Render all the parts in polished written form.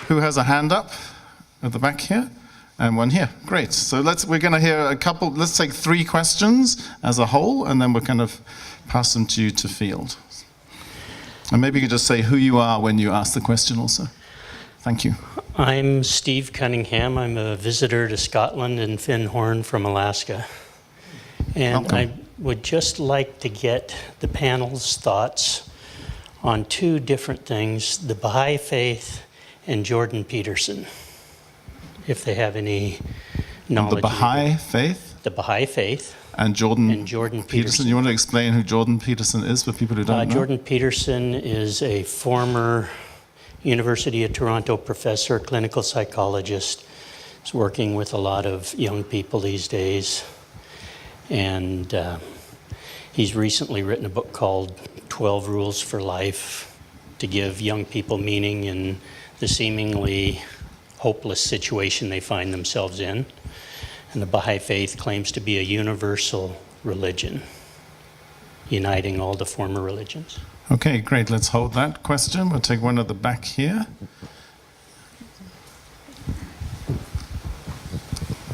Who has a hand up at the back here? And one here. Great. So we're going to hear let's take 3 questions as a whole, and then we're kind of pass them to you to field. And maybe you could just say who you are when you ask the question also. Thank you. I'm Steve Cunningham. I'm a visitor to Scotland and Findhorn from Alaska. And Welcome. I would just like to get the panel's thoughts on 2 different things, the Baha'i faith and Jordan Peterson, if they have any knowledge. The Baha'i faith? The Baha'i faith. And Jordan Peterson. You want to explain who Jordan Peterson is for people who don't know? Jordan Peterson is a former University of Toronto professor, clinical psychologist. He's working with a lot of young people these days. And he's recently written a book called 12 Rules for Life to give young people meaning in the seemingly hopeless situation they find themselves in. And the Baha'i faith claims to be a universal religion, uniting all the former religions. Okay, great. Let's hold that question. We'll take one at the back here.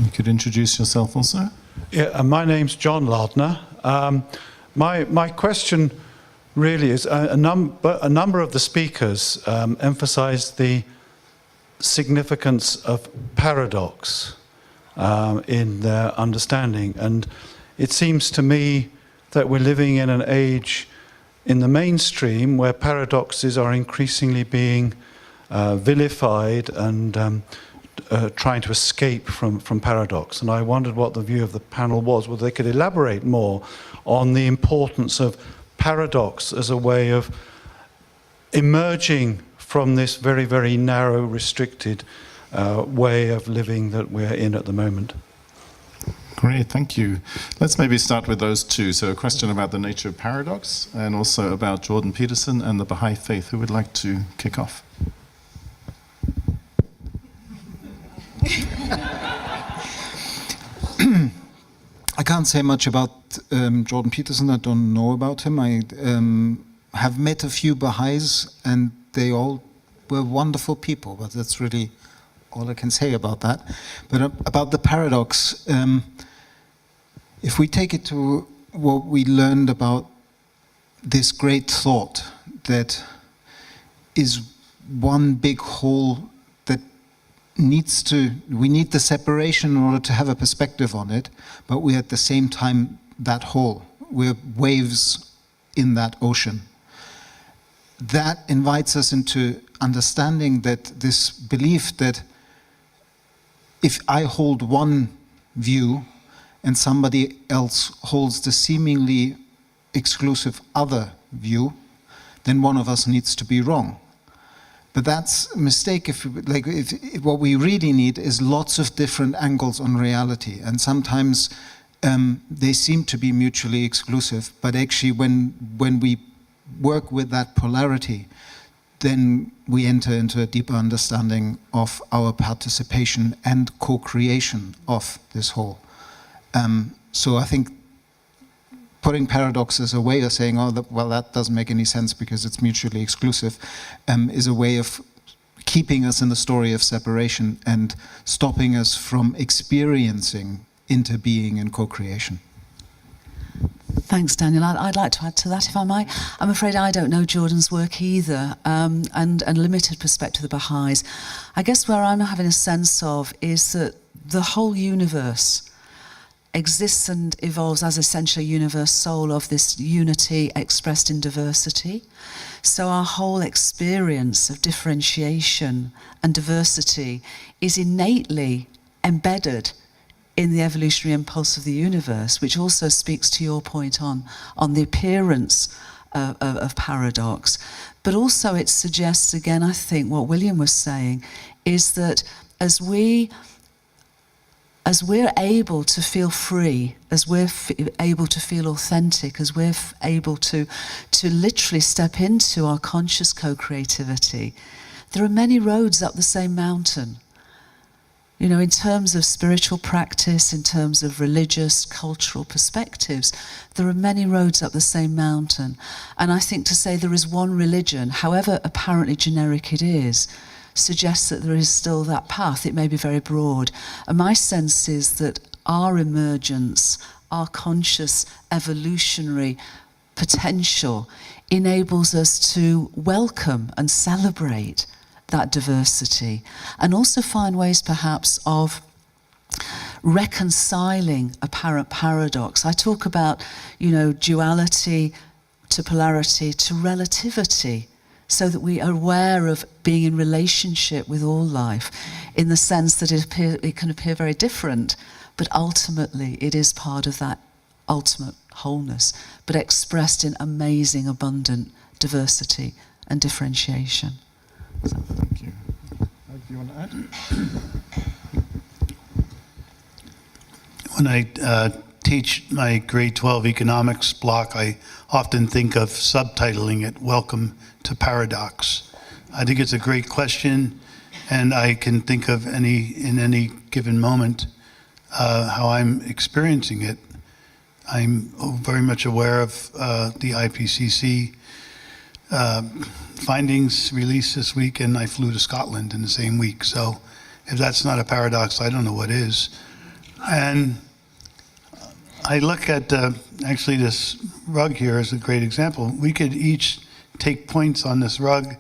You could introduce yourself also. Yeah, my name's John Lardner. My question really is a number of the speakers emphasized the significance of paradox in their understanding, and it seems to me that we're living in an age in the mainstream where paradoxes are increasingly being vilified and trying to escape from paradox. And I wondered what the view of the panel was, whether they could elaborate more on the importance of paradox as a way of emerging from this very, very narrow, restricted way of living that we're in at the moment. Great, thank you. Let's maybe start with those 2. So a question about the nature of paradox, and also about Jordan Peterson and the Baha'i faith. Who would like to kick off? I can't say much about Jordan Peterson. I don't know about him. I have met a few Baha'is, and they all were wonderful people, but that's really all I can say about that. But about the paradox, if we take it to what we learned about this great thought that is one big whole that we need the separation in order to have a perspective on it, but we're at the same time that whole. We're waves in that ocean. That invites us into understanding that this belief that if I hold one view and somebody else holds the seemingly exclusive other view, then one of us needs to be wrong. But that's a mistake. If what we really need is lots of different angles on reality, and sometimes they seem to be mutually exclusive. But actually, when we work with that polarity, then we enter into a deeper understanding of our participation and co-creation of this whole. So I think putting paradox as a way of saying, well, that doesn't make any sense because it's mutually exclusive, is a way of keeping us in the story of separation and stopping us from experiencing interbeing and co-creation. Thanks, Daniel. I'd like to add to that, if I might. I'm afraid I don't know Jordan's work either, and limited perspective of the Baha'is. I guess where I'm having a sense of is that the whole universe exists and evolves as essentially a universe soul of this unity expressed in diversity. So our whole experience of differentiation and diversity is innately embedded in the evolutionary impulse of the universe, which also speaks to your point on the appearance of paradox. But also it suggests, again, I think what William was saying, is that as we're able to feel free, as we're able to feel authentic, as we're able to literally step into our conscious co-creativity, there are many roads up the same mountain. You know, in terms of spiritual practice, in terms of religious, cultural perspectives, there are many roads up the same mountain. And I think to say there is one religion, however apparently generic it is, suggests that there is still that path. It may be very broad. And my sense is that our emergence, our conscious evolutionary potential enables us to welcome and celebrate that diversity, and also find ways perhaps of reconciling apparent paradox. I talk about, duality to polarity to relativity, so that we are aware of being in relationship with all life, in the sense that it can appear very different, but ultimately it is part of that ultimate wholeness, but expressed in amazing, abundant diversity and differentiation. So. Thank you. Do you want to add? When I teach my grade 12 economics block, I often think of subtitling it, Welcome to Paradox. I think it's a great question, and I can think of in any given moment how I'm experiencing it. I'm very much aware of the IPCC findings released this week, and I flew to Scotland in the same week. So if that's not a paradox, I don't know what is. And I look at, actually this rug here is a great example. We could each take points on this rug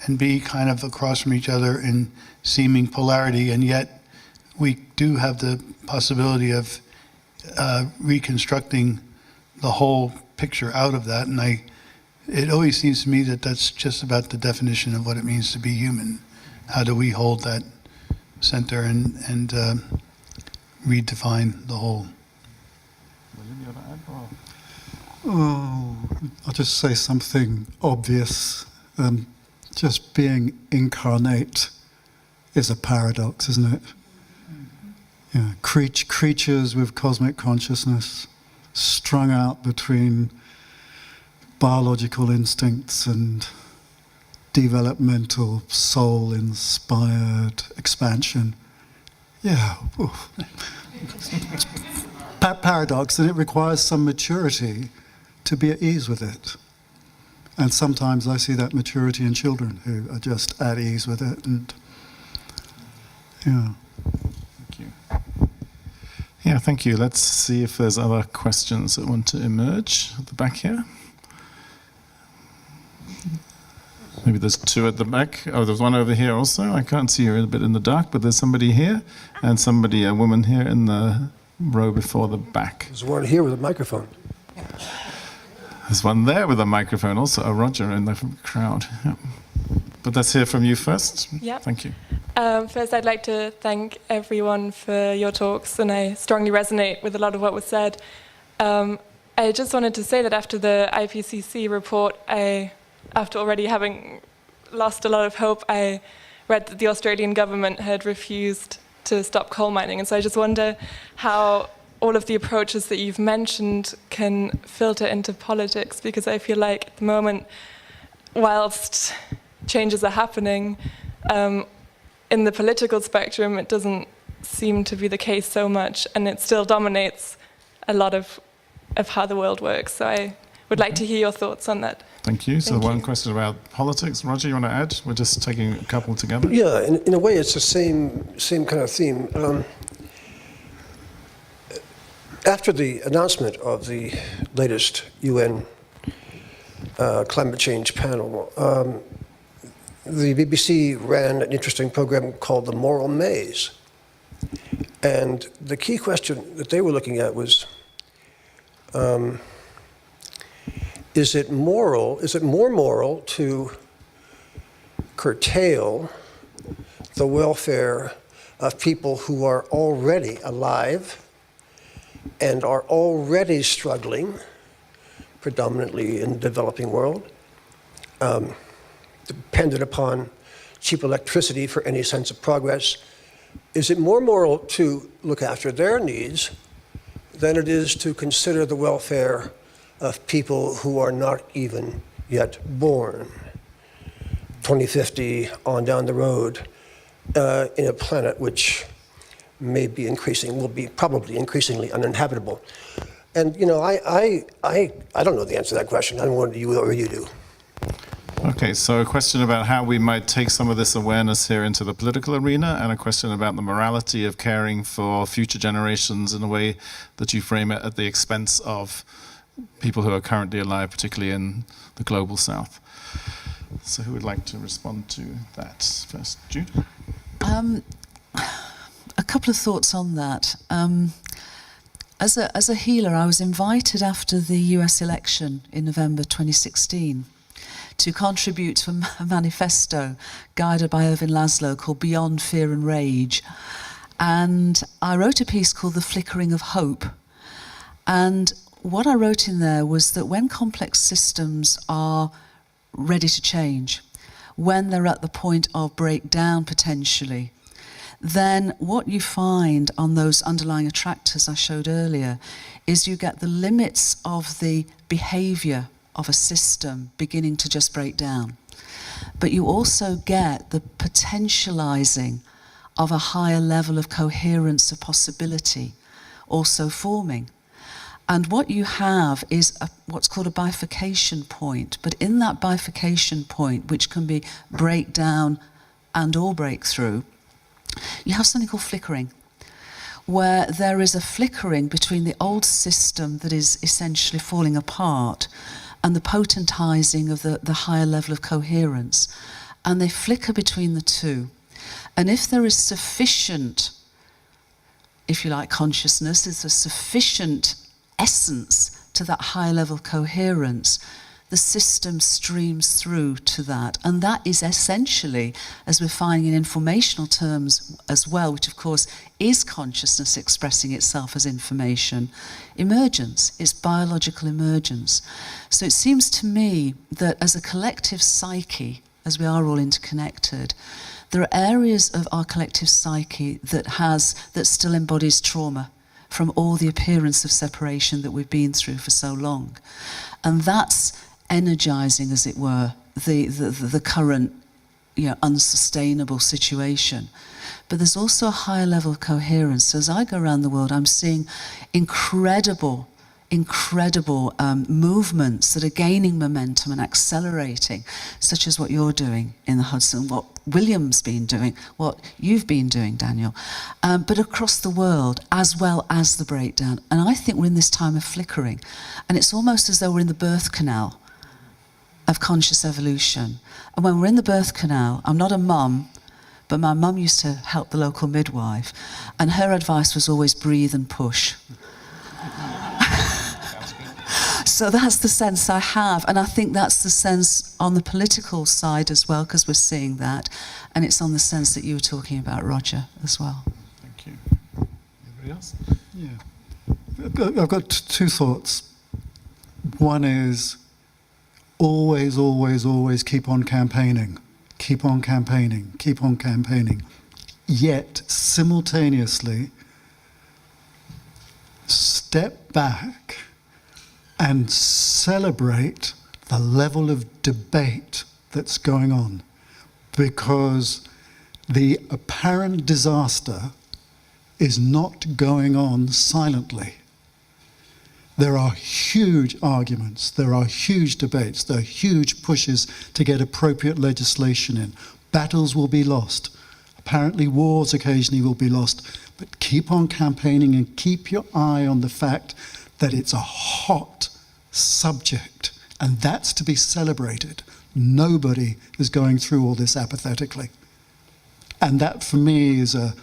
and be kind of across from each other in seeming polarity, and yet we do have the possibility of reconstructing the whole picture out of that. And it always seems to me that that's just about the definition of what it means to be human. How do we hold that center and redefine the whole? Oh, I'll just say something obvious. Just being incarnate is a paradox, isn't it? Yeah, creatures with cosmic consciousness, strung out between biological instincts and developmental, soul-inspired expansion. Yeah, paradox, and it requires some maturity to be at ease with it. And sometimes I see that maturity in children who are just at ease with it. And yeah. Thank you. Yeah, thank you. Let's see if there's other questions that want to emerge at the back here. Maybe there's two at the back. Oh, there's one over here also. I can't see her a bit in the dark, but there's somebody here and a woman here in the row before the back. There's one here with a microphone. There's one there with a microphone, also a Roger in the crowd. Yeah. But let's hear from you first. Yeah. Thank you. First, I'd like to thank everyone for your talks, and I strongly resonate with a lot of what was said. I just wanted to say that after the IPCC report, after already having lost a lot of hope, I read that the Australian government had refused to stop coal mining. And so I just wonder how all of the approaches that you've mentioned can filter into politics, because I feel like at the moment, whilst changes are happening, in the political spectrum, it doesn't seem to be the case so much, and it still dominates a lot of how the world works. So I would like to hear your thoughts on that. Thank you. So one question about politics. Roger, you want to add? We're just taking a couple together. Yeah, in a way, it's the same kind of theme. After the announcement of the latest UN climate change panel, the BBC ran an interesting program called The Moral Maze. And the key question that they were looking at was, is it more moral to curtail the welfare of people who are already alive and are already struggling, predominantly in the developing world, dependent upon cheap electricity for any sense of progress? Is it more moral to look after their needs than it is to consider the welfare of people who are not even yet born? 2050 on down the road, in a planet which will be probably increasingly uninhabitable. And I don't know the answer to that question. I don't know what you or you do. Okay, so a question about how we might take some of this awareness here into the political arena, and a question about the morality of caring for future generations in a way that you frame it at the expense of people who are currently alive, particularly in the global south. So who would like to respond to that first? Jude? A couple of thoughts on that. As a healer, I was invited after the US election in November 2016 to contribute to a manifesto guided by Irvin Laszlo called Beyond Fear and Rage. And I wrote a piece called The Flickering of Hope. And what I wrote in there was that when complex systems are ready to change, when they're at the point of breakdown potentially, then what you find on those underlying attractors I showed earlier is you get the limits of the behavior of a system beginning to just break down. But you also get the potentializing of a higher level of coherence of possibility also forming. And what you have is what's called a bifurcation point. But in that bifurcation point, which can be breakdown and or breakthrough, you have something called flickering, where there is a flickering between the old system that is essentially falling apart and the potentizing of the higher level of coherence. And they flicker between the two. And if there is sufficient, if you like, consciousness, is a sufficient essence to that higher level of coherence, the system streams through to that. And that is essentially, as we're finding in informational terms as well, which of course is consciousness expressing itself as information, emergence. It's biological emergence. So it seems to me that as a collective psyche, as we are all interconnected, there are areas of our collective psyche that still embodies trauma from all the appearance of separation that we've been through for so long. And that's energizing, as it were, the current, unsustainable situation. But there's also a higher level of coherence. So as I go around the world, I'm seeing incredible movements that are gaining momentum and accelerating, such as what you're doing in the Hudson, what William's been doing, what you've been doing, Daniel, but across the world, as well as the breakdown. And I think we're in this time of flickering. And it's almost as though we're in the birth canal of conscious evolution. And when we're in the birth canal, I'm not a mum, but my mum used to help the local midwife, and her advice was always breathe and push. So that's the sense I have, and I think that's the sense on the political side as well, because we're seeing that, and it's on the sense that you were talking about, Roger, as well. Thank you. Anybody else? Yeah. I've got two thoughts. One is always, always, always keep on campaigning. Keep on campaigning. Keep on campaigning. Yet, simultaneously, step back and celebrate the level of debate that's going on, because the apparent disaster is not going on silently. There are huge arguments, there are huge debates, there are huge pushes to get appropriate legislation in. Battles will be lost. Apparently wars occasionally will be lost, but keep on campaigning and keep your eye on the fact that it's a hot subject, and that's to be celebrated. Nobody is going through all this apathetically. And that for me is a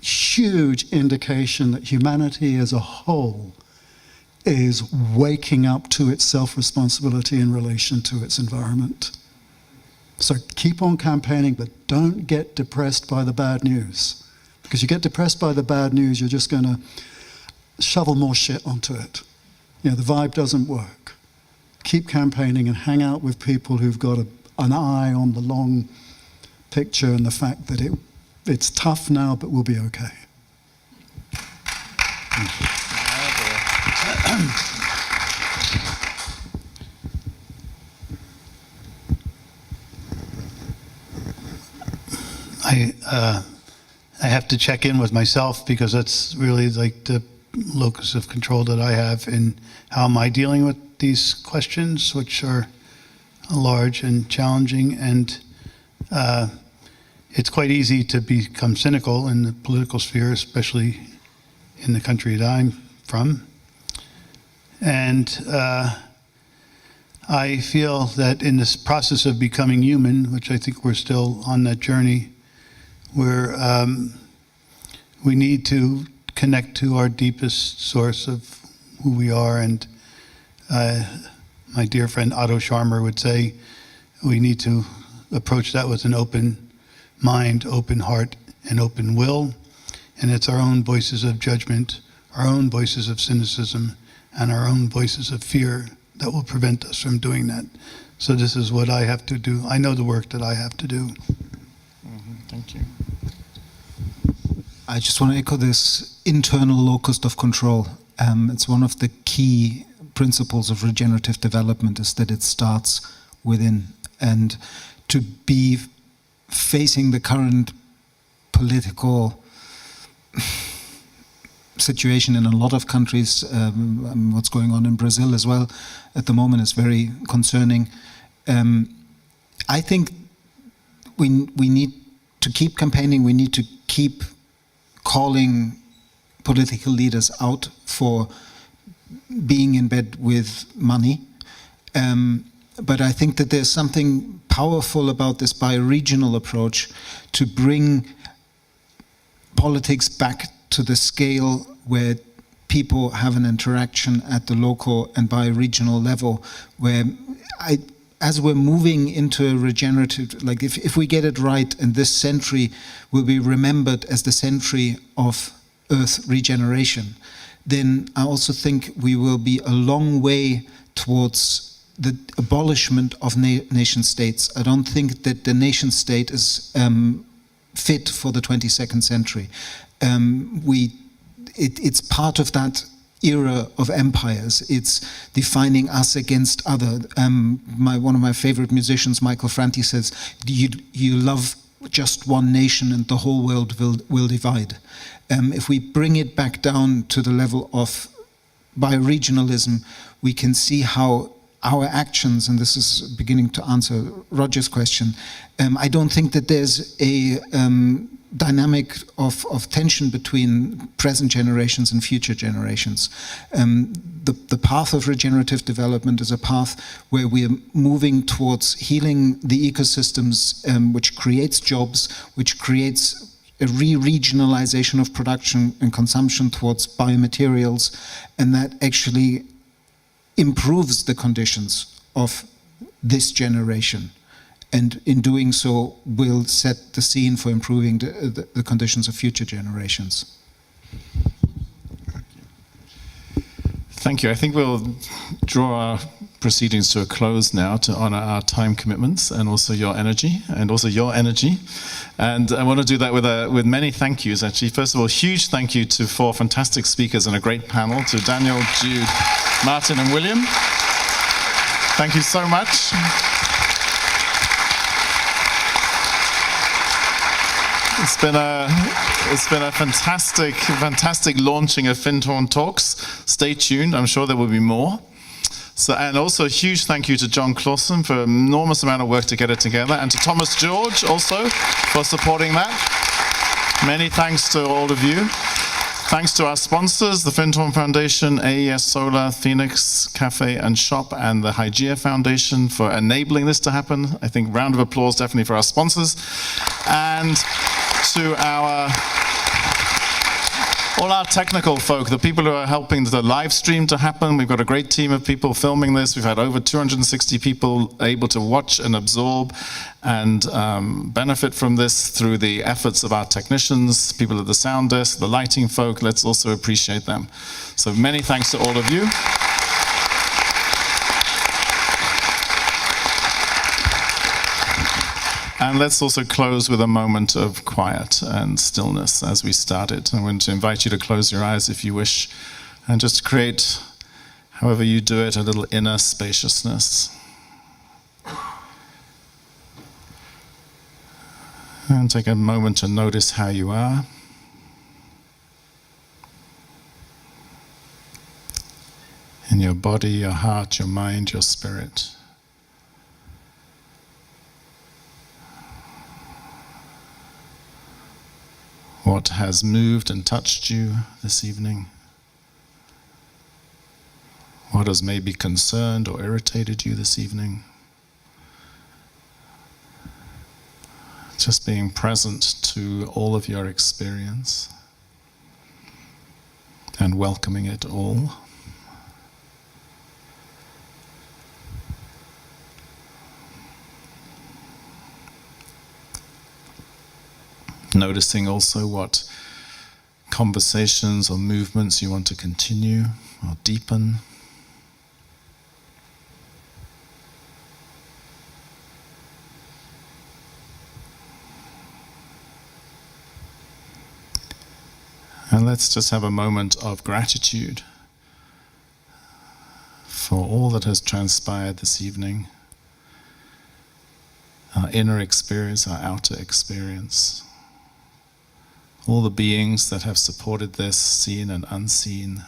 huge indication that humanity as a whole is waking up to its self-responsibility in relation to its environment. So keep on campaigning, but don't get depressed by the bad news. Because you get depressed by the bad news, you're just going to shovel more shit onto it. The vibe doesn't work. Keep campaigning and hang out with people who've got an eye on the long picture and the fact that it's tough now, but we'll be okay. I have to check in with myself, because that's really like the locus of control that I have in how am I dealing with these questions, which are large and challenging, and it's quite easy to become cynical in the political sphere, especially in the country that I'm from. And I feel that in this process of becoming human, which I think we're still on that journey, where we need to connect to our deepest source of who we are. And my dear friend Otto Scharmer would say we need to approach that with an open mind, open heart, and open will. And it's our own voices of judgment, our own voices of cynicism, and our own voices of fear that will prevent us from doing that. So this is what I have to do. I know the work that I have to do. Thank you. I just want to echo this internal locus of control. It's one of the key principles of regenerative development, is that it starts within. And to be facing the current political situation in a lot of countries, what's going on in Brazil as well at the moment is very concerning. I think we need to keep campaigning, we need to keep calling political leaders out for being in bed with money. But I think that there's something powerful about this bi-regional approach to bring politics back to the scale where people have an interaction at the local and bi-regional level, where as we're moving into a regenerative, like if we get it right, and this century will be remembered as the century of Earth regeneration, then I also think we will be a long way towards the abolishment of nation states. I don't think that the nation state is fit for the 22nd century. It's part of that era of empires. It's defining us against other. One of my favorite musicians, Michael Franti, says, you love just one nation and the whole world will divide. If we bring it back down to the level of bi-regionalism, we can see how our actions, and this is beginning to answer Roger's question, I don't think that there's a dynamic of tension between present generations and future generations. The path of regenerative development is a path where we are moving towards healing the ecosystems, which creates jobs, which creates a re-regionalization of production and consumption towards biomaterials, and that actually improves the conditions of this generation. And in doing so, will set the scene for improving the conditions of future generations. Thank you. I think we'll draw our proceedings to a close now to honor our time commitments and also your energy, and I want to do that with many thank yous, actually. First of all, huge thank you to 4 fantastic speakers and a great panel, to Daniel, Jude, Martin and William. Thank you so much. It's been a fantastic launching of Findhorn Talks. Stay tuned, I'm sure there will be more. So, and also a huge thank you to John Clausen for an enormous amount of work to get it together, and to Thomas George also for supporting that. Many thanks to all of you. Thanks to our sponsors, the Findhorn Foundation, AES Solar, Phoenix Cafe and Shop, and the Hygeia Foundation for enabling this to happen. I think round of applause definitely for our sponsors. And to all our technical folk, the people who are helping the live stream to happen. We've got a great team of people filming this. We've had over 260 people able to watch and absorb and benefit from this through the efforts of our technicians, people at the sound desk, the lighting folk. Let's also appreciate them. So many thanks to all of you. And let's also close with a moment of quiet and stillness as we started. I'm going to invite you to close your eyes if you wish, and just create, however you do it, a little inner spaciousness. And take a moment to notice how you are. In your body, your heart, your mind, your spirit. What has moved and touched you this evening? What has maybe concerned or irritated you this evening? Just being present to all of your experience and welcoming it all. Noticing also what conversations or movements you want to continue or deepen. And let's just have a moment of gratitude for all that has transpired this evening. Our inner experience, our outer experience. All the beings that have supported this, seen and unseen.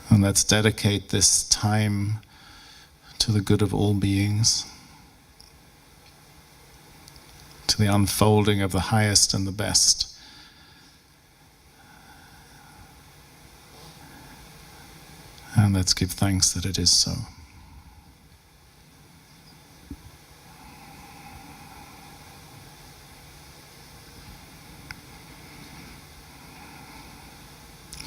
And let's dedicate this time to the good of all beings, to the unfolding of the highest and the best. And let's give thanks that it is so.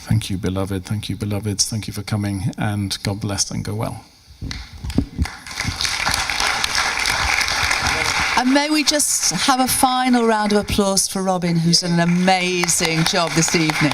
Thank you, beloved. Thank you, beloveds. Thank you for coming, and God bless and go well. And may we just have a final round of applause for Robin, who's done an amazing job this evening.